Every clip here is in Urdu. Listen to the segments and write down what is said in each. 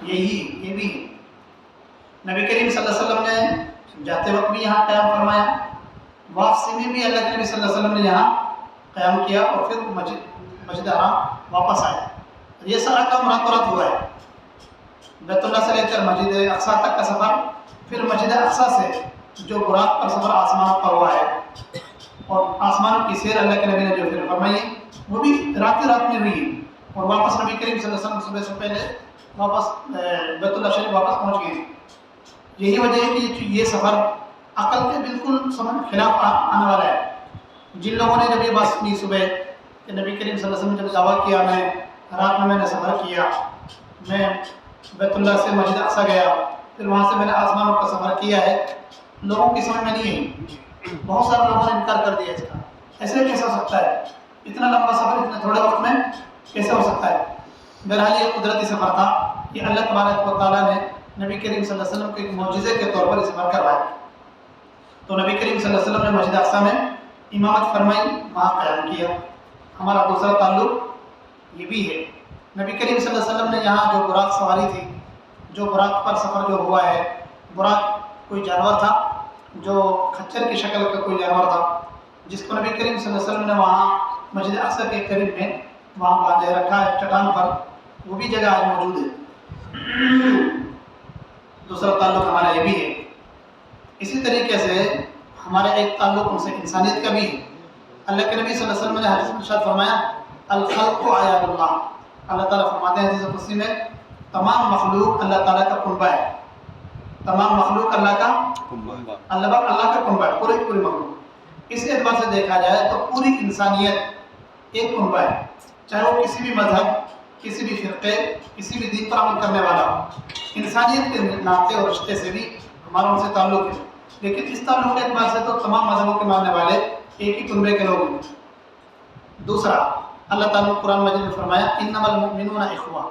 یہ بھی ہے۔ نبی کریم صلی اللہ علیہ وسلم نے جاتے وقت بھی یہاں قیام فرمایا، واپسی میں بھی اللہ کے نبی صلی اللہ علیہ وسلم نے یہاں قیام کیا اور پھر مسجد حرام واپس آیا۔ یہ سارا کام رات رات ہوا ہے، بیت اللہ سے لے کر مسجد اقصیٰ تک کا سفر، پھر مسجد اقصیٰ سے جو براق پر سفر آسمان پر ہوا ہے اور آسمانوں کی سیر اللہ کے نبی نے جو پھر فرمائی ہے وہ بھی رات میں ہوئی ہے، اور واپس نبی کریم صلی اللہ علیہ وسلم صبح سے پہلے واپس بیت اللہ شریف واپس پہنچ گئے۔ یہی وجہ ہے کہ یہ سفر عقل کے بالکل خلاف آنے والا ہے۔ جن لوگوں نے جب یہ بات سنی صبح کہ نبی کریم صلی اللہ علیہ وسلم نے جب دعویٰ کیا میں رات میں نے سفر کیا، میں بیت اللہ سے مسجد اقصیٰ گیا، پھر وہاں سے میں نے آسمانوں کا سفر کیا ہے، لوگوں کی سمجھ میں نہیں ہے، بہت سارے لوگوں نے انکار کر دیا اس کا، ایسے کیسے ہو سکتا ہے، اتنا لمبا سفر اتنے تھوڑے وقت میں کیسے ہو سکتا ہے؟ بہرحال یہ قدرتی سفر تھا، یہ اللہ تبارک و تعالیٰ نے نبی کریم صلی اللہ علیہ وسلم کے ایک معجزے کے طور پر یہ سفر کروایا۔ تو نبی کریم صلی اللہ علیہ وسلم نے مسجد اقصیٰ میں امامت فرمائی، وہاں قیام کیا۔ ہمارا دوسرا تعلق یہ بھی ہے، نبی کریم صلی اللہ علیہ وسلم نے یہاں جو براق سواری تھی، جو براق پر سفر جو ہوا ہے، براق کوئی جانور تھا جو کھچر کی شکل کا کوئی جانور تھا، جس کو نبی کریم صلی اللہ علیہ وسلم نے وہاں مسجد اقصیٰ کے قریب میں وہاں باندھے رکھا ہے چٹان پر، وہ بھی جگہ آج موجود ہے۔ دوسرا تعلق ہمارا یہ بھی ہے۔ اسی طریقے سے ہمارا ایک تعلق ان سے انسانیت کا بھی ہے۔ اللہ کے نبی صلی اللہ علیہ وسلم نے حدیث میں ارشاد فرمایا الخلق عیال اللہ، اللہ تعالیٰ فرماتے ہیں حدیث قدسی میں تمام مخلوق اللہ تعالیٰ کا کنبہ ہے، تمام مخلوق اللہ کا کنبہ ہے، پوری مخلوق۔ اس اعتبار سے دیکھا جائے تو پوری انسانیت ایک کنبہ ہے، چاہے وہ کسی بھی مذہب، کسی بھی فرقے، کسی بھی دین پر عمل کرنے والا ہو، انسانیت کے ناطے اور رشتے سے بھی ہمارا ان سے تعلق ہے۔ لیکن اس تعلق کے اعتبار سے تو تمام مذہبوں کے ماننے والے ایک ہی کنبے کے لوگ ہیں۔ دوسرا، اللہ تعالیٰ نے قرآن مجید میں فرمایا انما المؤمنون اخوہ،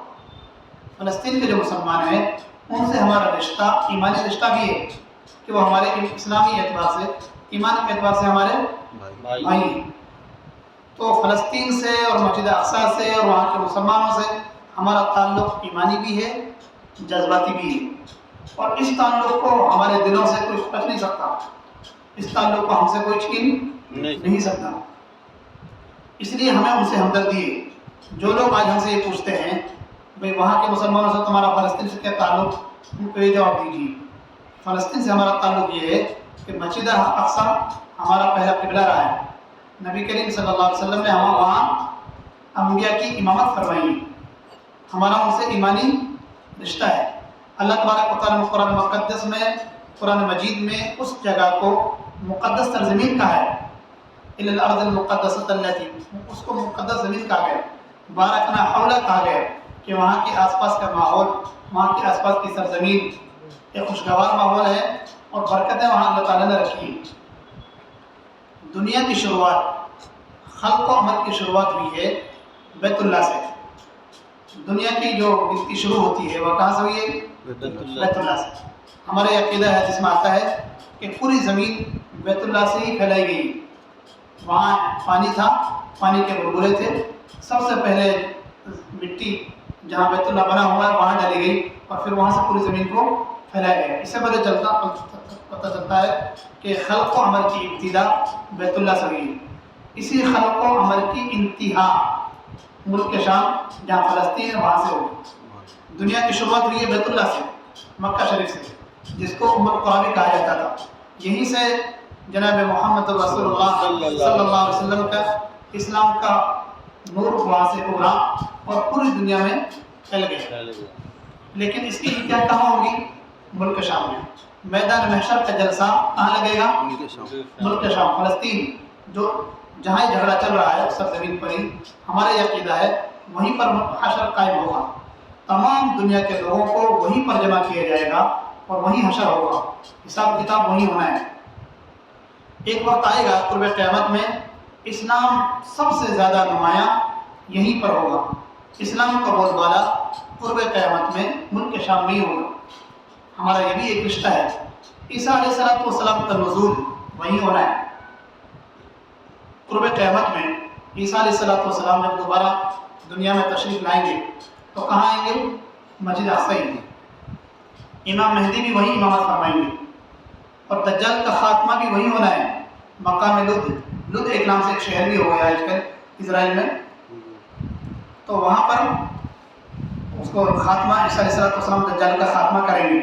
فلسطین کے جو مسلمان ہیں ان سے ہمارا رشتہ ایمانی رشتہ بھی ہے کہ وہ ہمارے اسلامی اعتبار سے، ایمان کے اعتبار سے ہمارے بھائی ہیں۔ تو فلسطین سے اور مسجد اقصیٰ سے اور وہاں کے مسلمانوں سے ہمارا تعلق ایمانی بھی ہے، جذباتی بھی ہے، اور اس تعلق کو ہمارے دلوں سے کوئی کھٹک نہیں سکتا، اس تعلق کو ہم سے کوئی چھین نہیں سکتا۔ اس لیے ہمیں ان سے ہمدردی ہے۔ جو لوگ آج ہم سے یہ پوچھتے ہیں بھئی وہاں کے مسلمانوں سے تمہارا فلسطین سے کیا تعلق، ان کو یہ جواب دیجیے فلسطین سے ہمارا تعلق یہ ہے کہ مسجد اقصیٰ ہمارا پہلا قبلہ رہا ہے، نبی کریم صلی اللہ علیہ وسلم نے وہاں انبیاء کی امامت فرمائی ہے، ہمارا ان سے ایمانی رشتہ ہے۔ اللہ تبارک و تعالیٰ نے قرآن مقدس میں، قرآن مجید میں اس جگہ کو مقدس سرزمین کہا ہے، الی الارض المقدسۃ التی، اس کو مقدس زمین کہا گیا، بارکنا حولہ کہا گیا کہ وہاں کے آس پاس کا ماحول، وہاں کے آس پاس کی سرزمین ایک خوشگوار ماحول ہے اور برکتیں وہاں اللہ تعالیٰ نے رکھی ہیں۔ دنیا کی شروعات، خلق و عمل کی شروعات ہوئی ہے بیت اللہ سے۔ دنیا کی جو گنتی شروع ہوتی ہے وہ کہاں سے ہوئی ہے؟ بیت اللہ سے۔ ہمارا یہ عقیدہ ہے جس میں آتا ہے کہ پوری زمین بیت اللہ سے ہی پھیلائی گئی، وہاں پانی تھا، پانی کے بلبلے تھے، سب سے پہلے مٹی جہاں بیت اللہ بنا ہوا ہے وہاں ڈالی گئی اور پھر وہاں سے پوری زمین کو پھیلایا گیا۔ اس سے پتہ چلتا ہے کہ خلق و عمل کی ابتدا بیت اللہ سے ہوئی ہے۔ اسی خلق و عمل کی انتہا ملک شام جہاں فلسطین ہے وہاں سے ہوئی۔ دنیا کی شروعات ہوئی ہے بیت اللہ سے، مکہ شریف سے، جس کو ام القریٰ بھی کہا جاتا تھا۔ یہیں سے جناب محمد رسول اللہ صلی اللہ علیہ وسلم کا اسلام کا نور وہاں سے ابھرا اور پوری دنیا میں پھیل گیا۔ لیکن اس کی انتہا کہاں ہوگی؟ ملک شام میں۔ میدان محشر کا جلسہ کہاں لگے گا؟ ملک شام، فلسطین، جو جہاں جھگڑا چل رہا ہے سرزمین پر ہی ہمارا یہ عقیدہ ہے وہیں پر حشر قائم ہوگا، تمام دنیا کے لوگوں کو وہیں پر جمع کیا جائے گا اور وہیں حشر ہوگا، حساب کتاب وہیں ہونا ہے۔ ایک وقت آئے گا قرب قیامت میں اسلام سب سے زیادہ نمایاں یہیں پر ہوگا، اسلام کا بول بالا قرب قیامت میں ملک شام میں ہی ہوگا۔ ہمارا یہ بھی ایک رشتہ ہے، عیسیٰ علیہ السلام کا نزول وہیں ہونا ہے۔ قرب قیامت میں عیسیٰ علیہ السلام جب دوبارہ دنیا میں تشریف لائیں گے تو کہاں آئیں گے؟ مسجد اقصی ہی ہے. امام مہدی بھی وہی امامت فرمائیں گے اور دجال کا خاتمہ بھی وہی ہونا ہے. مقام لد ایک نام سے ایک شہر بھی ہو گیا آج کل اسرائیل میں, تو وہاں پر اس کو خاتمہ عیسیٰ علیہ السلام دجال کا خاتمہ کریں گے.